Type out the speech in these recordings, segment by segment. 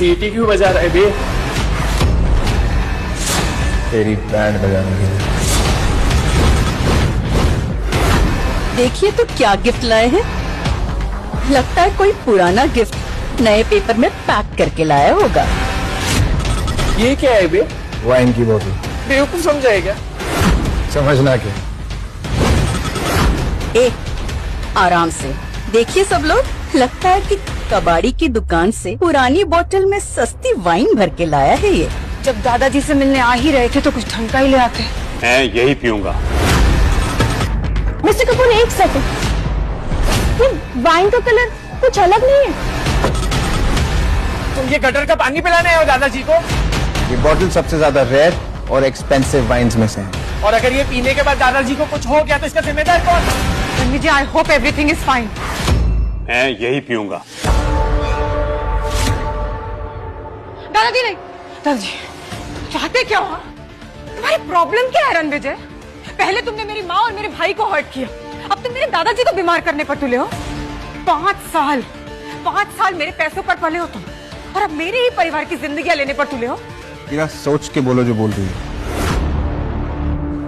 सीटी क्यों बजा रहा है बे? तेरी बैंड बजाने के लिए। देखिए तो क्या गिफ्ट लाए हैं। लगता है कोई पुराना गिफ्ट नए पेपर में पैक करके लाया होगा। ये क्या है बे? वाइन की बोतल। बेवकूफ समझाए क्या? समझना क्या? आराम से देखिए सब लोग, लगता है कि कबाड़ी की दुकान से पुरानी बोतल में सस्ती वाइन भर के लाया है ये। जब दादाजी से मिलने आ ही रहे थे तो कुछ ढंग का ही ले आते। मैं यही पीऊंगा। मिस्टर कपूर एक सेकंड, ये वाइन का कलर कुछ अलग नहीं है। तुम ये गटर का पानी पिलाने आए हो दादाजी को? ये बोतल सबसे ज्यादा रेयर और एक्सपेंसिव वाइन्स में से है। और अगर ये पीने के बाद दादाजी को कुछ हो गया तो इसका जिम्मेदार कौन? जी I hope everything is fine. मैं यही पीऊंगा। दादाजी नहीं, दादाजी चाहते क्या हो? तुम्हारी प्रॉब्लम क्या है रणविजय? पहले तुमने मेरी माँ और मेरे भाई को हर्ट किया, अब तुम मेरे दादाजी को बीमार करने पर तुले हो। 5 साल मेरे पैसों पर पले हो तुम, और अब मेरे ही परिवार की जिंदगियां लेने पर तुले हो। कीरा, सोच के बोलो जो बोल रही है।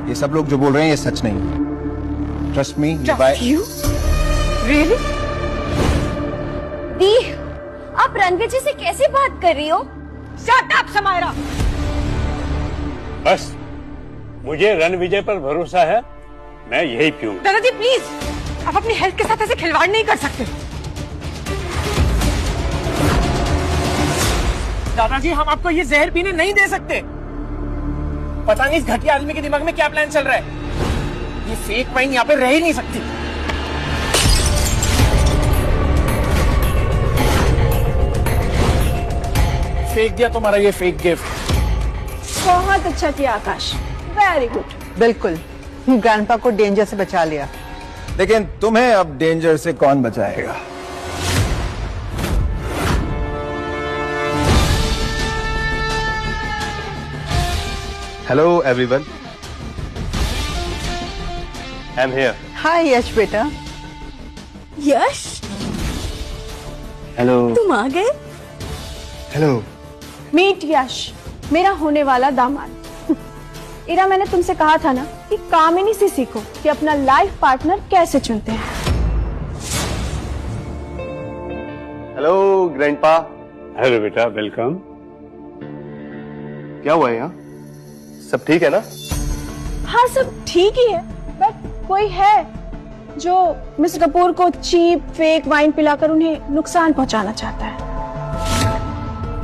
ये सब लोग जो बोल रहे हैं ये सच नहीं है। Trust me. You? Really? दी, आप रणविजय से कैसे बात कर रही हो? Shut up, Samaira. बस मुझे रणविजय पर भरोसा है, मैं यही पीऊंगा। दादाजी प्लीज, आप अपनी हेल्थ के साथ ऐसे खिलवाड़ नहीं कर सकते। दादाजी हम आपको ये जहर पीने नहीं दे सकते। पता नहीं इस घटिया आदमी के दिमाग में क्या प्लान चल रहा है। ये फेक वाइन यहाँ पे रह ही नहीं सकती। फेंक दिया तुम्हारा ये फेक गिफ्ट। बहुत अच्छा किया आकाश, वेरी गुड। बिल्कुल, ग्रैंडपा को डेंजर से बचा लिया। लेकिन तुम्हें अब डेंजर से कौन बचाएगा? Hello everyone. I'm here. हाय यश बेटा। यश, Hello. तुम आ गए? Hello. मीट यश, मेरा होने वाला दामाद। इरा, मैंने तुमसे कहा था ना कि कामिनी से सीखो कि अपना लाइफ पार्टनर कैसे चुनते हैं। Hello grandpa. हेलो बेटा, वेलकम। क्या हुआ है यहाँ? सब ठीक है ना? हाँ सब ठीक ही है, बट कोई है जो मिस्टर कपूर को चीप फेक वाइन पिलाकर उन्हें नुकसान पहुंचाना चाहता है।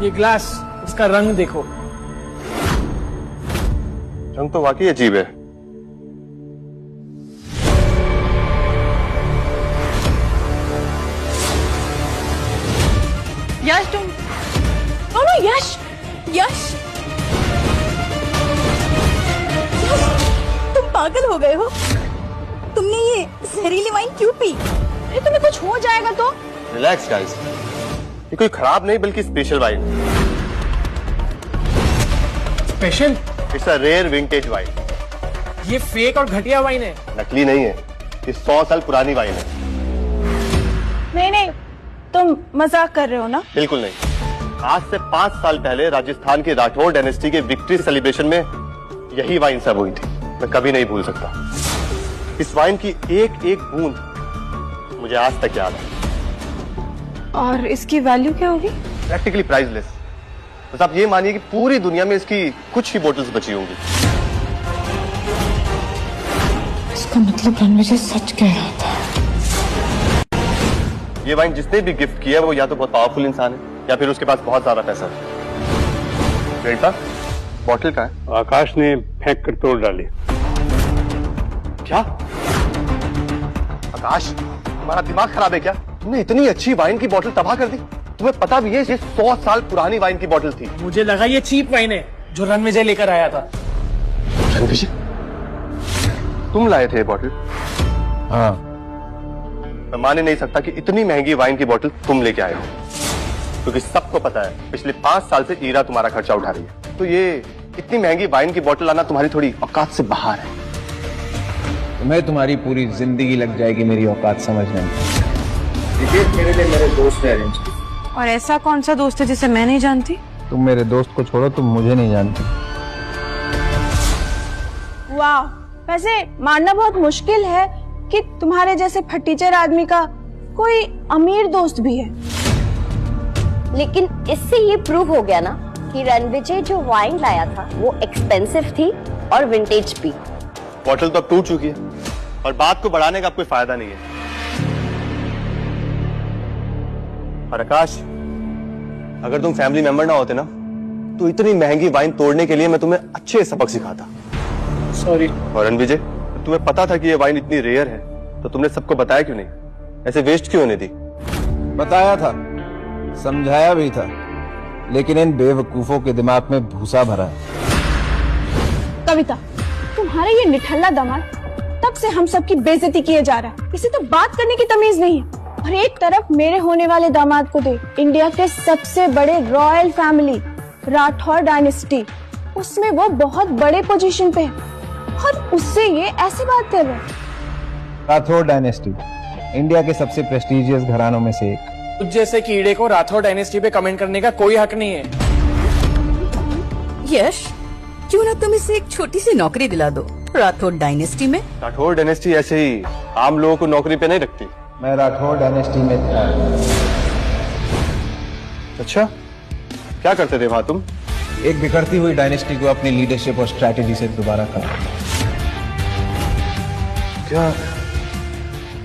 ये ग्लास, इसका रंग देखो। रंग तो वाकई अजीब है। यश तुम नो यश, यश, तुम पागल हो गए हो? तुमने ये जहरीली वाइन क्यों पी? अरे तुम्हें कुछ हो जाएगा तो? रिलैक्स गाइस, ये कोई खराब नहीं बल्कि special wine. Special? It's a rare vintage wine. ये फेक और घटिया वाइन है। नकली नहीं है, ये 100 साल पुरानी वाइन है। नहीं, तुम मजाक कर रहे हो ना? बिल्कुल नहीं। आज से 5 साल पहले राजस्थान की राठौर डायनेस्टी के विक्ट्री सेलिब्रेशन में यही वाइन सर्व हुई थी। मैं कभी नहीं भूल सकता। इस वाइन की एक एक बूंद मुझे आज तक याद है। और इसकी वैल्यू क्या होगी? Practically priceless. बस आप ये मानिए कि पूरी दुनिया में इसकी कुछ ही बोतल्स बची होंगी। इसका मतलब रणविजय सच कह रहा था। ये वाइन जिसने भी गिफ्ट किया वो या तो बहुत पावरफुल इंसान है या फिर उसके पास बहुत ज्यादा पैसा है। बेटा, बॉटल का है? आकाश ने फेंक कर तोड़ डाली। क्या? आकाश, तुम्हारा दिमाग खराब है क्या? तुमने इतनी अच्छी वाइन की बोतल तबाह कर दी। तुम्हें पता भी है ये 100 साल पुरानी वाइन की बोतल थी। मुझे लगा ये चीप वाइन है जो रणविजय लेकर आया था। रणविजय, तुम लाए थे ये बोतल? हाँ। मैं मान ही नहीं सकता कि इतनी महंगी वाइन की बोतल तुम लेके आए हो, क्योंकि सबको पता है पिछले 5 साल से ईरा तुम्हारा खर्चा उठा रही है। तो ये इतनी महंगी वाइन की बोतल लाना तुम्हारी थोड़ी औकात से बाहर है। तुम्हें तुम्हारी पूरी जिंदगी लग जाएगी मेरी औकात समझने में। ये मेरे लिए मेरे दोस्त ने अरेंज की। और ऐसा कौन सा दोस्त है जिसे मैं नहीं जानती? तुम मेरे दोस्त को छोड़ो, तुम मुझे नहीं जानती। वाह, वैसे मानना बहुत मुश्किल है कि तुम्हारे जैसे फटीचर आदमी का कोई अमीर दोस्त भी है। लेकिन इससे ये प्रूव हो गया ना कि रणविजय जो वाइन लाया था वो एक्सपेंसिव थी और विंटेज भी। बॉटल तो अब टूट चुकी है और बात को बढ़ाने का अब कोई फायदा नहीं है। और आकाश, अगर तुम फैमिली मेंबर ना होते ना तो इतनी महंगी वाइन तोड़ने के लिए मैं तुम्हें अच्छे सबक सिखाता। सॉरी। और रणविजय, तुम्हें पता था कि ये वाइन इतनी रेयर है तो तुमने सबको बताया क्यों नहीं? ऐसे वेस्ट क्यों होने दी? बताया था, समझाया भी था, लेकिन इन बेवकूफों के दिमाग में भूसा भरा है। कविता, तुम्हारे ये निठल्ला दामाद तब से हम सबकी बेइज्जती किए जा रहा है। इसे तो बात करने की तमीज नहीं है। और एक तरफ मेरे होने वाले दामाद को दे, इंडिया के सबसे बड़े रॉयल फैमिली राठौर डायनेस्टी, उसमें वो बहुत बड़े पोजीशन पे है और उससे ये ऐसी बात कर रहे हैं। राठौर डायनेस्टी इंडिया के सबसे प्रेस्टिजियस घरानों में से एक। कुछ जैसे कीड़े को राठौर डायनेस्टी पे कमेंट करने का कोई हक नहीं है। यश, क्यों ना तुम इसे एक छोटी सी नौकरी दिला दो राठौर डायनेस्टी में। राठौर डायनेस्टी ऐसे ही आम लोगों को नौकरी पे नहीं रखती। मैं राठौर डायनेस्टी में था। अच्छा, क्या करते थे वहां तुम? एक बिखरती हुई डायनेस्टी को अपनी लीडरशिप और स्ट्रैटेजी से दोबारा खड़ा। क्या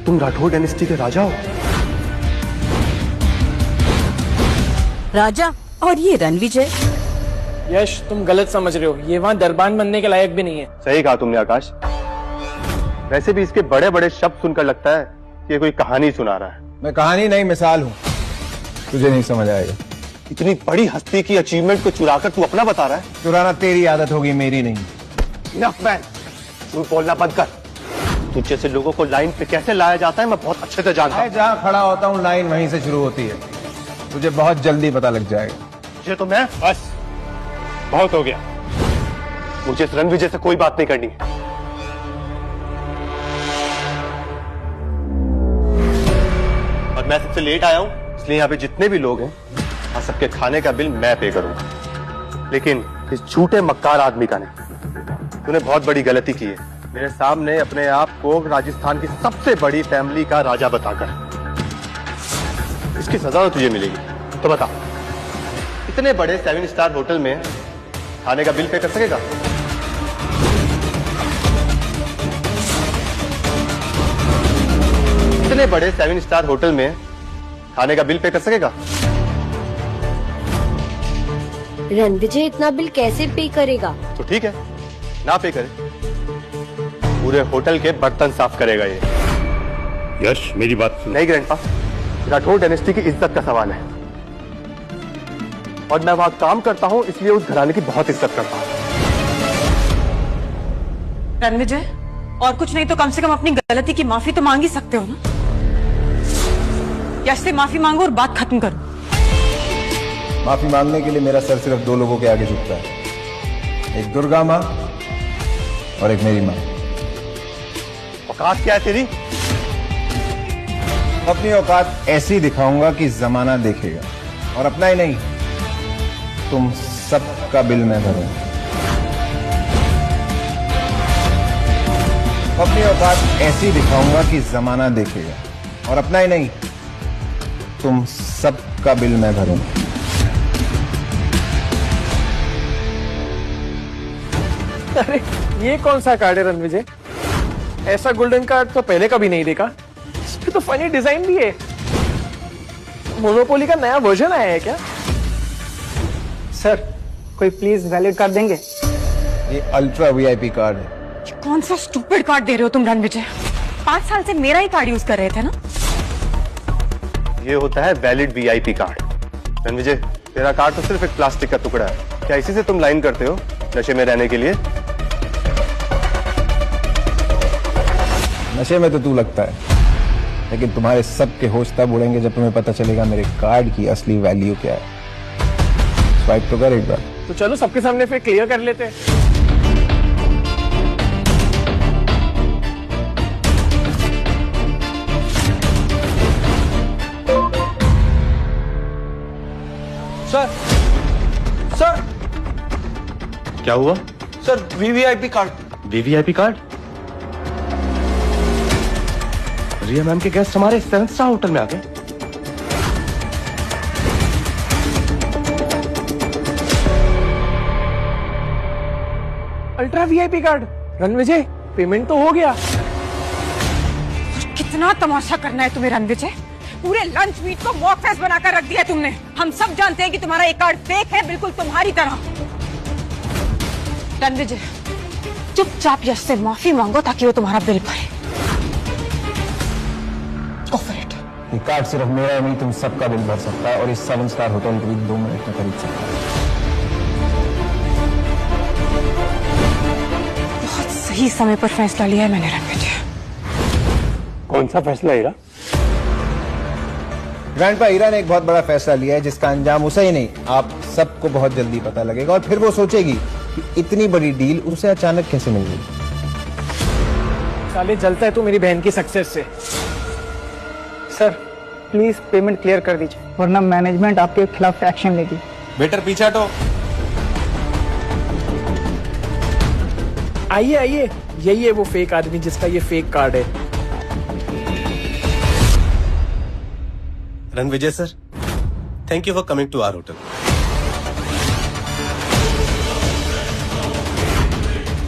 तुम राठौर डायनेस्टी के राजा हो? राजा? और ये रणविजय? यश, तुम गलत समझ रहे हो, ये वहाँ दरबान बनने के लायक भी नहीं है। सही कहा तुमने आकाश। वैसे भी इसके बड़े बड़े शब्द सुनकर लगता है कि ये कोई कहानी सुना रहा है। मैं कहानी नहीं, मिसाल हूँ। तुझे नहीं समझ आएगा। इतनी बड़ी हस्ती की अचीवमेंट को चुराकर तू अपना बता रहा है? चुराना तेरी आदत होगी, मेरी नहीं। इनफ मैन, तू बोलना बंद कर। तुझ जैसे लोगों को लाइन पे कैसे लाया जाता है मैं बहुत अच्छे से जानता हूँ। जहाँ खड़ा होता हूँ लाइन वहीं से शुरू होती है। तुझे बहुत जल्दी पता लग जाएगा। मुझे तो मैं बस बहुत हो गया। मुझे इस रणविजय से कोई बात नहीं करनी है। और मैं सबसे लेट आया हूं, इसलिए यहाँ पे जितने भी लोग हैं और सबके खाने का बिल मैं पे करूंगा। लेकिन इस झूठे मक्कार आदमी का नहीं। तूने बहुत बड़ी गलती की है, मेरे सामने अपने आप को राजस्थान की सबसे बड़ी फैमिली का राजा बताकर। इसकी सजा तो तुझे मिलेगी। तो बता, इतने बड़े 7 स्टार होटल में खाने का बिल पे कर सकेगा? इतने बड़े 7 स्टार होटल में खाने का बिल पे कर सकेगा? रणविजय इतना बिल कैसे पे करेगा? तो ठीक है, ना पे करे, पूरे होटल के बर्तन साफ करेगा ये। यश, मेरी बात सुन। नहीं ग्रैंडपा, राठौर डायनेस्टी की इज्जत का सवाल है और मैं वहां काम करता हूं, इसलिए उस घराने की बहुत इज्जत करता हूं। रणविजय, और कुछ नहीं तो कम से कम अपनी गलती की माफी तो मांग ही सकते हो ना। यश से माफी मांगो और बात खत्म करो। माफी मांगने के लिए मेरा सर सिर्फ 2 लोगों के आगे झुकता है, एक दुर्गा माँ और एक मेरी माँ। औकात क्या है तेरी? अपनी औकात ऐसी दिखाऊंगा कि जमाना देखेगा, और अपना ही नहीं, तुम सबका बिल मैं भरूंगा। अपनी औकात ऐसी दिखाऊंगा कि जमाना देखेगा, और अपना ही नहीं, तुम सबका बिल मैं भरूंगा। अरे ये कौन सा कार्ड है रणविजय? ऐसा गोल्डन कार्ड तो पहले कभी नहीं देखा। इस पे तो फनी डिजाइन भी है। मोनोपोली का नया वर्जन आया है क्या? सर, कोई प्लीज वैलिड कर देंगे? ये अल्ट्रा वीआईपी कार्ड है। कौन सा स्टूपिड कार्ड दे रहे हो तुम रणविजय? 5 साल से मेरा ही कार्ड यूज कर रहे थे ना। ये होता है वैलिड वीआईपी कार्ड। रणविजय, तेरा कार्ड तो सिर्फ एक प्लास्टिक का टुकड़ा है। क्या इसी से तुम लाइन करते हो नशे में रहने के लिए? नशे में तो तू लगता है, लेकिन तुम्हारे सबके होश तब उड़ेंगे जब तुम्हें पता चलेगा मेरे कार्ड की असली वैल्यू क्या है। स्वाइप तो कर एक बार। तो चलो सबके सामने फिर क्लियर कर लेते हैं। सर सर क्या हुआ? Sir VVIP card. VVIP card? Riya ma'am के गेस्ट हमारे 7 स्टार होटल में आ गए। Ultra VIP card. Ranvijay, payment तो हो गया। कितना तमाशा करना है तुम्हें रणविजय? पूरे लंच मीट को मॉक फेस्ट बनाकर रख दिया है तुमने। हम सब जानते हैं कि तुम्हारा एक कार्ड फेक है, बिल्कुल तुम्हारी तरह। रणविजय, चुपचाप यश से माफी मांगो ताकि वो तुम्हारा बिल भरे। Go for it. ये कार्ड सिर्फ मेरा ही नहीं, तुम सबका बिल भर सकता है और इस 7 स्टार होटल को भी 2 मिनट में खरीद सकता है। बहुत सही समय पर फैसला लिया है मैंने रणविजय। कौन सा फैसला हीरा? ग्रैंडपा हीरा ने एक बहुत बड़ा फैसला लिया है जिसका अंजाम उसे ही नहीं, आप सबको बहुत जल्दी पता लगेगा और फिर वो सोचेगी कि इतनी बड़ी डील उसे अचानक कैसे मिल गई। साले जलता है तू मेरी बहन की सक्सेस से। सर प्लीज पेमेंट क्लियर कर दीजिए, वरना मैनेजमेंट आपके खिलाफ एक्शन लेगी। बेटर पीछे हटो। आइए आइए, यही है वो फेक आदमी जिसका ये फेक कार्ड है। Ranvijay sir, thank you for coming to our hotel.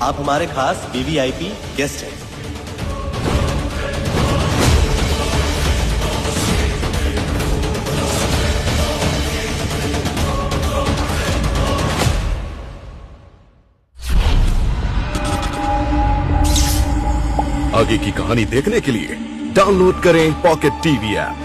आप हमारे खास वीवीआईपी गेस्ट हैं। आगे की कहानी देखने के लिए डाउनलोड करें पॉकेट टीवी ऐप।